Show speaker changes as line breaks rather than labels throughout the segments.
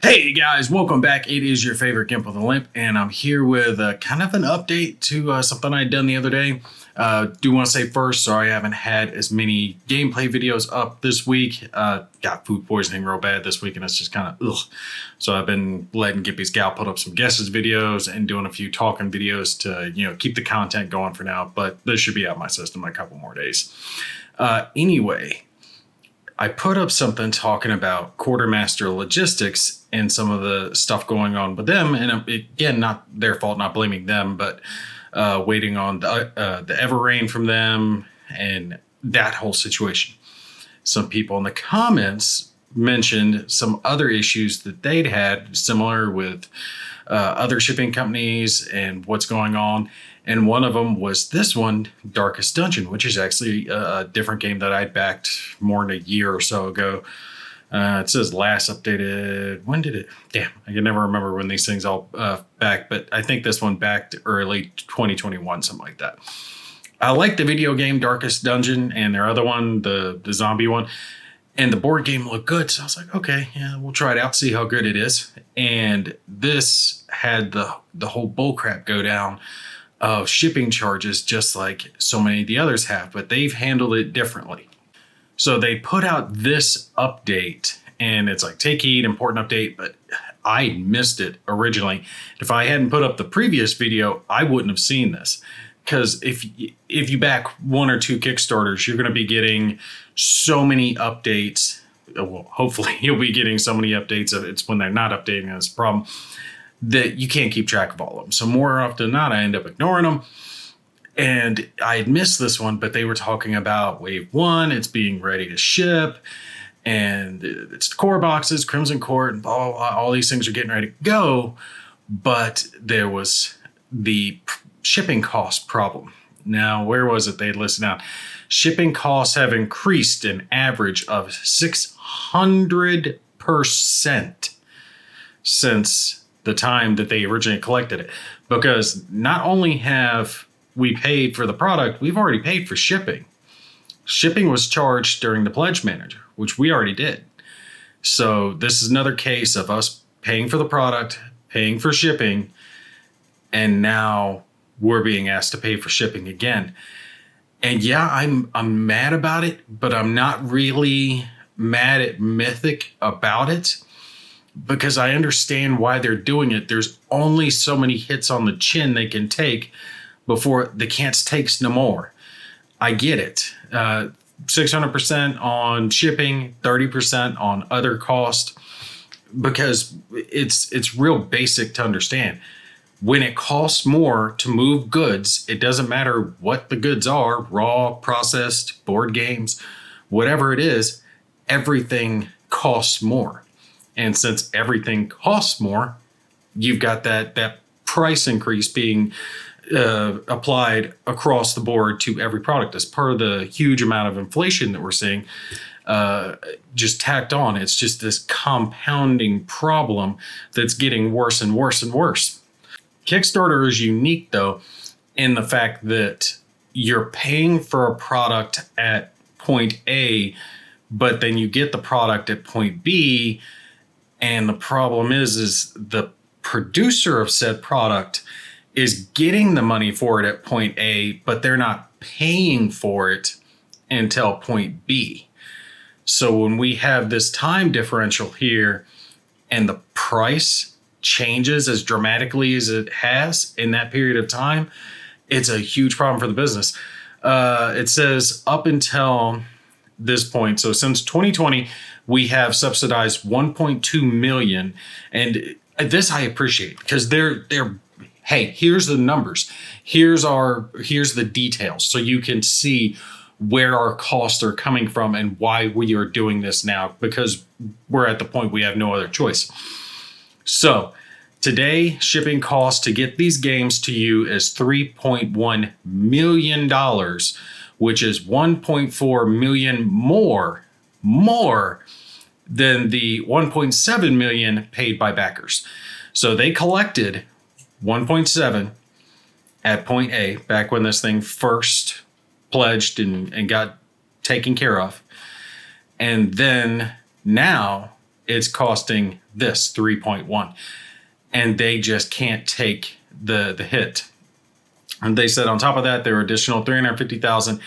Hey guys, welcome back. It is your favorite Gimp with a Limp, and I'm here with kind of an update to something I had done the other day. Do want to say first, sorry I haven't had as many gameplay videos up this week. Got food poisoning real bad this week, and it's just kind of ugh. So I've been letting Gimpy's gal put up some guesses videos and doing a few talking videos to keep the content going for now. But this should be out of my system in a couple more days. Anyway. I put up something talking about Quartermaster Logistics and some of the stuff going on with them. And again, not their fault, not blaming them, but waiting on the Everrain from them and that whole situation. Some people in the comments mentioned some other issues that they'd had similar with other shipping companies and what's going on. And one of them was this one, Darkest Dungeon, which is actually a different game that I backed more than a year or so ago. It says last updated. When did it? Damn, I can never remember when these things all back. But I think this one backed early 2021, something like that. I like the video game Darkest Dungeon and their other one, the zombie one. And the board game looked good. So I was like, okay, yeah, we'll try it out, see how good it is. And this had the whole bullcrap go down of shipping charges, just like so many of the others have, but they've handled it differently. So they put out this update and it's like, take heed, important update, but I missed it originally. If I hadn't put up the previous video, I wouldn't have seen this. Because if you back one or two Kickstarters, you're going to be getting so many updates. Well, hopefully you'll be getting so many updates. It's when they're not updating, that's a problem, that you can't keep track of all of them. So more often than not, I end up ignoring them. And I had missed this one, but they were talking about Wave 1. It's being ready to ship. And it's the core boxes, Crimson Court, and blah, blah, blah. All these things are getting ready to go. But there was the shipping cost problem. Now, where was it they listed out? Shipping costs have increased an average of 600% since the time that they originally collected it. Because not only have we paid for the product, we've already paid for shipping. Shipping was charged during the Pledge Manager, which we already did. So this is another case of us paying for the product, paying for shipping, and now we're being asked to pay for shipping again. And yeah, I'm mad about it, but I'm not really mad at Mythic about it because I understand why they're doing it. There's only so many hits on the chin they can take before they can't take no more. I get it. 600% on shipping, 30% on other cost, because it's real basic to understand. When it costs more to move goods, it doesn't matter what the goods are, raw, processed, board games, whatever it is, everything costs more. And since everything costs more, you've got that price increase being applied across the board to every product as part of the huge amount of inflation that we're seeing just tacked on. It's just this compounding problem that's getting worse and worse and worse. Kickstarter is unique, though, in the fact that you're paying for a product at point A, but then you get the product at point B. And the problem is the producer of said product is getting the money for it at point A, but they're not paying for it until point B. So when we have this time differential here and the price changes as dramatically as it has in that period of time, it's a huge problem for the business. It says up until this point, so since 2020, we have subsidized 1.2 million. And this I appreciate because they're hey, here's the numbers. Here's the details. So you can see where our costs are coming from and why we are doing this now, because we're at the point we have no other choice. So today, shipping costs to get these games to you is $3.1 million, which is 1.4 million more than the 1.7 million paid by backers. So they collected 1.7 at point A back when this thing first pledged and got taken care of. And then now it's costing this 3.1. And they just can't take the hit. And they said on top of that, there are additional $350,000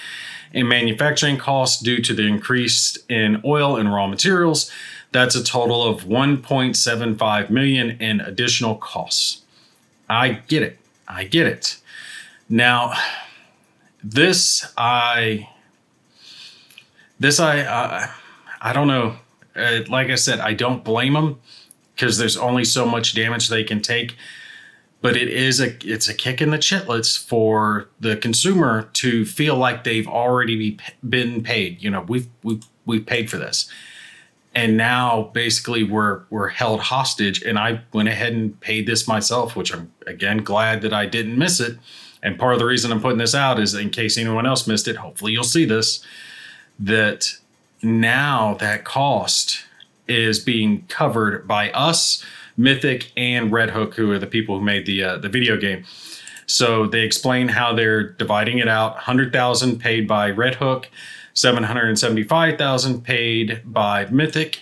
in manufacturing costs due to the increase in oil and raw materials. That's a total of $1.75 million in additional costs. I get it. Now, I don't know. Like I said, I don't blame them because there's only so much damage they can take. But it's a kick in the chitlets for the consumer to feel like they've already been paid. You know, we've paid for this, and now basically we're held hostage. And I went ahead and paid this myself, which I'm again glad that I didn't miss it. And part of the reason I'm putting this out is in case anyone else missed it. Hopefully you'll see this. That now that cost is being covered by us, Mythic, and Red Hook, who are the people who made the video game. So they explain how they're dividing it out. $100,000 paid by Red Hook, $775,000 paid by Mythic,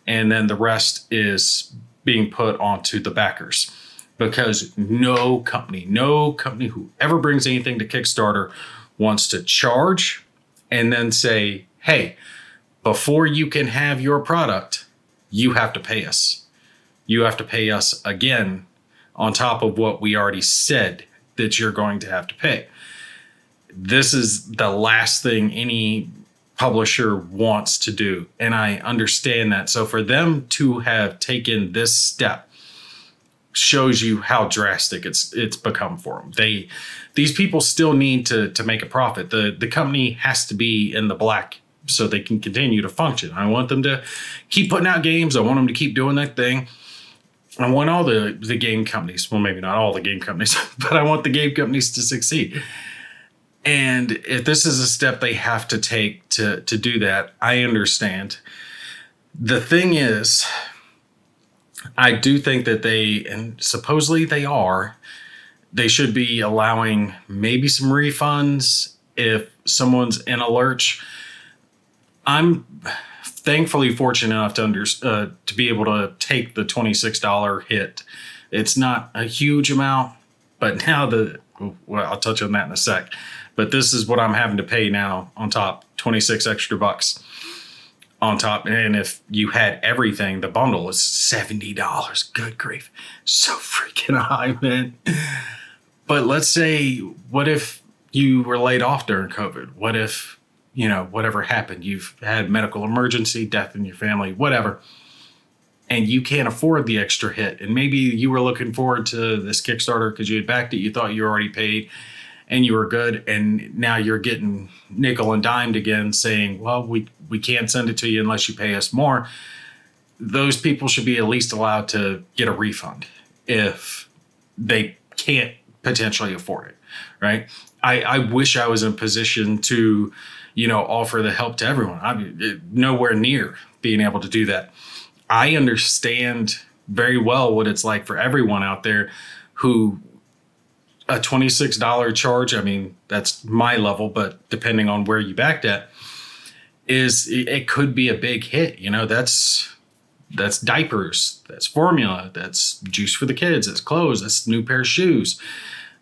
and then the rest is being put onto the backers. Because no company who ever brings anything to Kickstarter wants to charge and then say, hey, before you can have your product, you have to pay us. You have to pay us again on top of what we already said that you're going to have to pay. This is the last thing any publisher wants to do. And I understand that. So for them to have taken this step shows you how drastic it's become for them. These people still need to make a profit. The company has to be in the black so they can continue to function. I want them to keep putting out games. I want them to keep doing that thing. I want all the game companies, well, maybe not all the game companies, but I want the game companies to succeed. And if this is a step they have to take to do that, I understand. The thing is, I do think that and supposedly they should be allowing maybe some refunds if someone's in a lurch. I'm thankfully fortunate enough to be able to take the $26 hit. It's not a huge amount, but now I'll touch on that in a sec. But this is what I'm having to pay now on top, 26 extra bucks on top. And if you had everything, the bundle is $70. Good grief. So freaking high, man. But let's say, what if you were laid off during COVID? What if, whatever happened, you've had medical emergency, death in your family, whatever, and you can't afford the extra hit. And maybe you were looking forward to this Kickstarter because you had backed it. You thought you were already paid and you were good. And now you're getting nickel and dimed again saying, well, we can't send it to you unless you pay us more. Those people should be at least allowed to get a refund if they can't potentially afford it, right? I wish I was in a position to, offer the help to everyone. I'm nowhere near being able to do that. I understand very well what it's like for everyone out there who a $26 charge, I mean, that's my level, but depending on where you backed at, it could be a big hit. That's diapers, that's formula, that's juice for the kids, that's clothes, that's a new pair of shoes.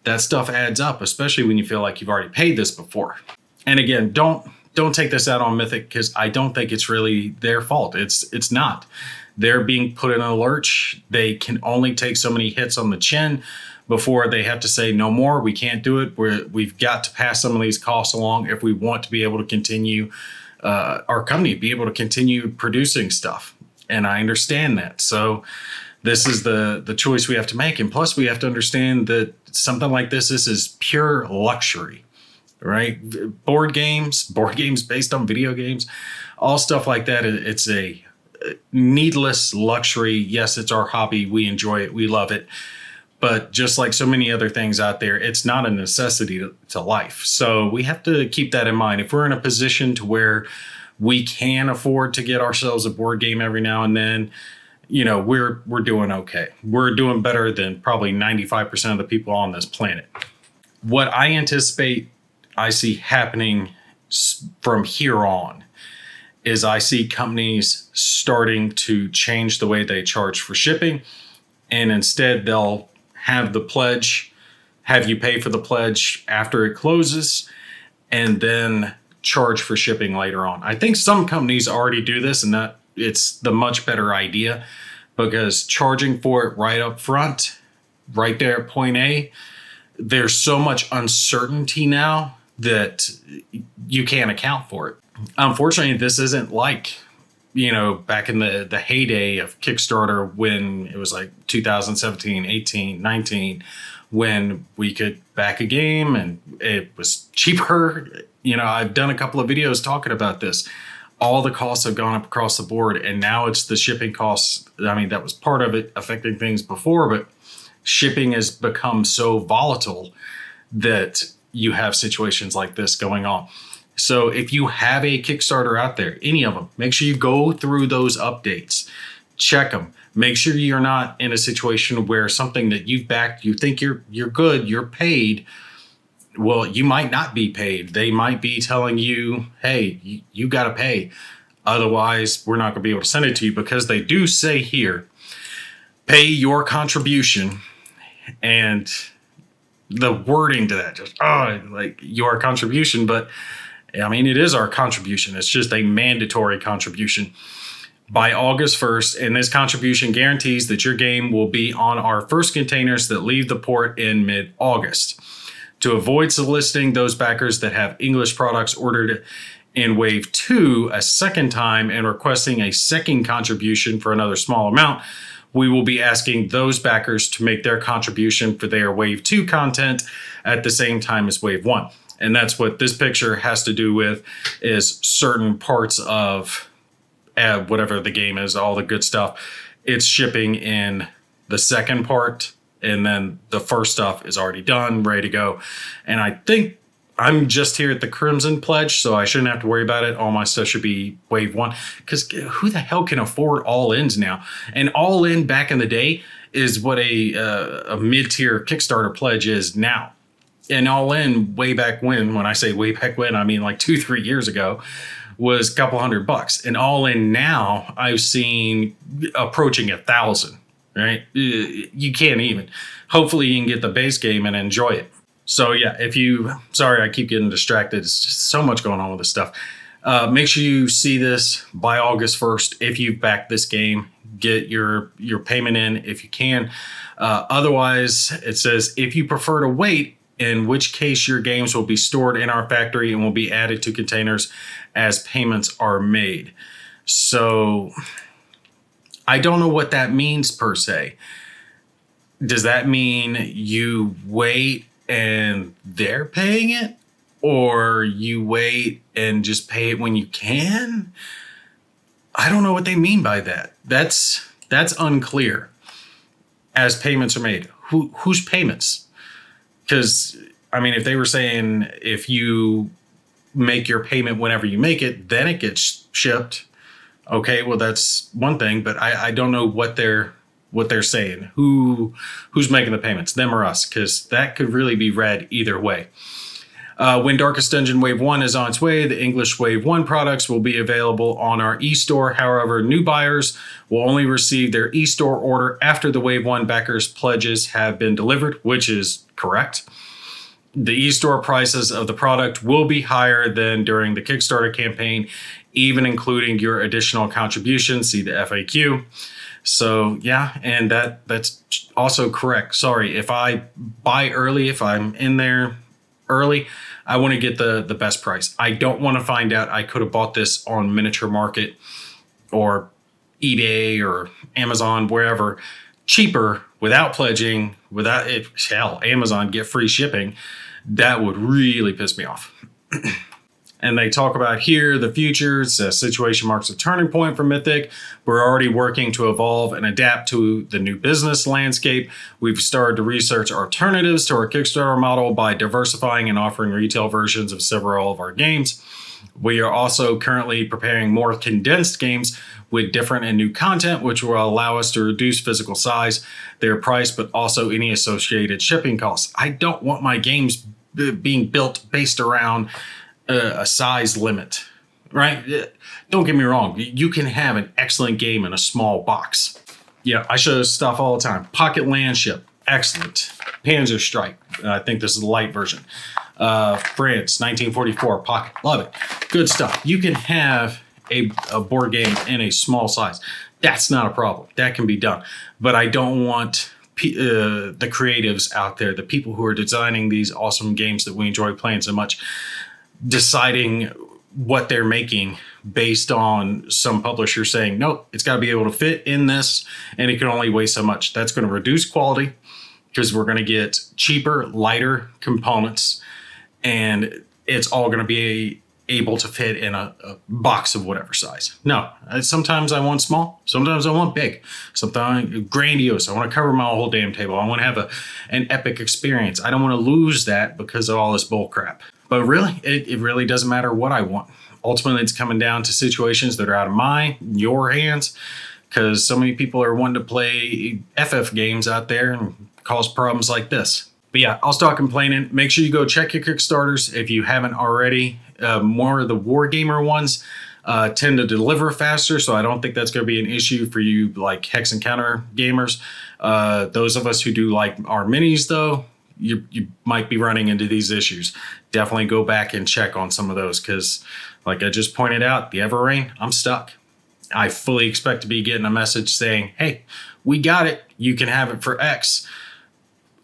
That stuff adds up, especially when you feel like you've already paid this before. And again, don't take this out on Mythic because I don't think it's really their fault. It's not. They're being put in a lurch. They can only take so many hits on the chin before they have to say no more. We can't do it. We've got to pass some of these costs along if we want to be able to continue our company, be able to continue producing stuff. And I understand that. So this is the choice we have to make. And plus, we have to understand that something like this is pure luxury, right? Board games based on video games, all stuff like that. It's a needless luxury. Yes, it's our hobby. We enjoy it. We love it. But just like so many other things out there, it's not a necessity to life. So we have to keep that in mind. If we're in a position to where we can afford to get ourselves a board game every now and then, we're doing okay. We're doing better than probably 95% of the people on this planet. What I anticipate I see happening from here on is I see companies starting to change the way they charge for shipping, and instead they'll have the pledge, have you pay for the pledge after it closes, and then charge for shipping later on. I think some companies already do this, and that it's the much better idea, because charging for it right up front, right there at point A, there's so much uncertainty now that you can't account for it. Unfortunately, this isn't like, back in the heyday of Kickstarter, when it was like 2017, 18, 19, when we could back a game and it was cheaper. I've done a couple of videos talking about this. All the costs have gone up across the board, and now it's the shipping costs. I mean, that was part of it affecting things before, but shipping has become so volatile that you have situations like this going on. So if you have a Kickstarter out there, any of them, make sure you go through those updates, check them. Make sure you're not in a situation where something that you've backed, you think you're good, you're paid. Well, you might not be paid. They might be telling you, hey, you got to pay. Otherwise, we're not going to be able to send it to you, because they do say here, pay your contribution. And the wording to that, just, like your contribution. But I mean, it is our contribution. It's just a mandatory contribution by August 1st. And this contribution guarantees that your game will be on our first containers that leave the port in mid-August. To avoid soliciting those backers that have English products ordered in Wave 2 a second time and requesting a second contribution for another small amount, we will be asking those backers to make their contribution for their Wave 2 content at the same time as Wave 1. And that's what this picture has to do with, is certain parts of whatever the game is, all the good stuff. It's shipping in the second part, and then the first stuff is already done, ready to go. And I think I'm just here at the Crimson Pledge, so I shouldn't have to worry about it. All my stuff should be Wave 1, because who the hell can afford all-ins now? And all-in back in the day is what a mid-tier Kickstarter pledge is now. And all-in way back when I say way back when, I mean like 2-3 years ago, was a couple $100. And all-in now, I've seen approaching 1,000. Right? You can't even. Hopefully you can get the base game and enjoy it. So yeah, sorry, I keep getting distracted. It's just so much going on with this stuff. Make sure you see this by August 1st. If you've backed this game, get your payment in if you can. Otherwise, it says, if you prefer to wait, in which case your games will be stored in our factory and will be added to containers as payments are made. So I don't know what that means per se. Does that mean you wait and they're paying it? Or you wait and just pay it when you can? I don't know what they mean by that. That's unclear. As payments are made. Whose payments? Because, I mean, if they were saying if you make your payment whenever you make it, then it gets shipped. Okay, well, that's one thing, but I don't know what they're saying. Who's making the payments, them or us? Because that could really be read either way. When Darkest Dungeon Wave 1 is on its way, the English Wave 1 products will be available on our e-store. However, new buyers will only receive their e-store order after the Wave 1 backers' pledges have been delivered, which is correct. The e-store prices of the product will be higher than during the Kickstarter campaign, even including your additional contributions. See the FAQ. So yeah, and that's also correct. Sorry, if I buy early, if I'm in there early, I want to get the best price. I don't want to find out I could have bought this on Miniature Market or eBay or Amazon, wherever, cheaper without pledging, without it. Hell, Amazon get free shipping. That would really piss me off. And they talk about here the future. It says situation marks a turning point for Mythic. We're already working to evolve and adapt to the new business landscape. We've started to research alternatives to our Kickstarter model by diversifying and offering retail versions of several of our games. We are also currently preparing more condensed games with different and new content, which will allow us to reduce physical size, their price, but also any associated shipping costs. I don't want my games being built based around a size limit. right? Don't get me wrong. You can have an excellent game in a small box. Yeah, I show this stuff all the time. Pocket Landship, excellent. Panzer Strike, I think this is the light version. France, 1944, Pocket, love it. Good stuff. You can have a board game in a small size. That's not a problem. That can be done. But I don't want the creatives out there, the people who are designing these awesome games that we enjoy playing so much, deciding what they're making based on some publisher saying, nope, it's got to be able to fit in this and it can only weigh so much. That's going to reduce quality because we're going to get cheaper, lighter components, and it's all going to be able to fit in a box of whatever size. No, sometimes I want small, sometimes I want big, sometimes grandiose. I want to cover my whole damn table. I want to have an epic experience. I don't want to lose that because of all this bull crap. But really, it really doesn't matter what I want. Ultimately, it's coming down to situations that are out of your hands, because so many people are wanting to play FF games out there and cause problems like this. But yeah, I'll stop complaining. Make sure you go check your Kickstarters if you haven't already. More of the Wargamer ones tend to deliver faster, so I don't think that's going to be an issue for you like Hex and Counter gamers. Those of us who do like our minis, though, you might be running into these issues. Definitely go back and check on some of those because, like I just pointed out, the Everrain, I'm stuck. I fully expect to be getting a message saying, hey, we got it. You can have it for X.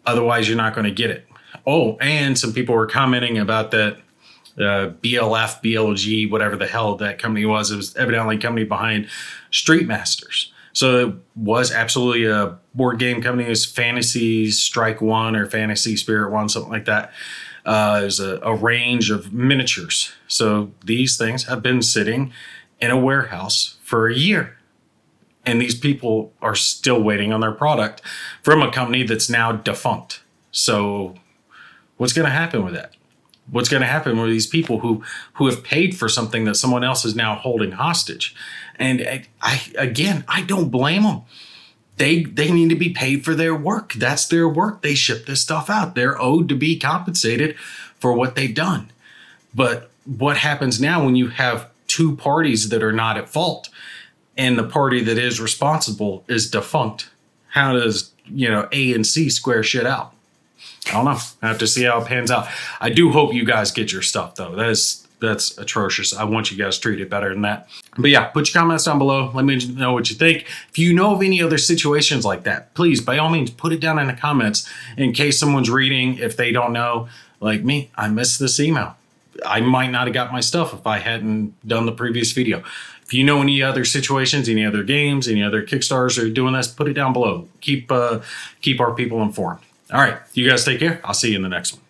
Otherwise, you're not going to get it. Oh, and some people were commenting about that BLF, BLG, whatever the hell that company was. It was evidently a company behind Street Masters. So it was absolutely a board game company. It was Fantasy Strike 1 or Fantasy Spirit 1, something like that. There's a range of miniatures. So these things have been sitting in a warehouse for a year. And these people are still waiting on their product from a company that's now defunct. So what's going to happen with that? What's going to happen with these people who have paid for something that someone else is now holding hostage? And I don't blame them. They need to be paid for their work. That's their work. They ship this stuff out. They're owed to be compensated for what they've done. But what happens now when you have two parties that are not at fault and the party that is responsible is defunct? How does, A and C square shit out? I don't know. I have to see how it pans out. I do hope you guys get your stuff, though. That's atrocious. I want you guys treated better than that. But yeah, put your comments down below. Let me know what you think. If you know of any other situations like that, please, by all means, put it down in the comments in case someone's reading. If they don't know, like me, I missed this email. I might not have got my stuff if I hadn't done the previous video. If you know any other situations, any other games, any other Kickstarters that are doing this, put it down below. Keep our people informed. All right, you guys take care. I'll see you in the next one.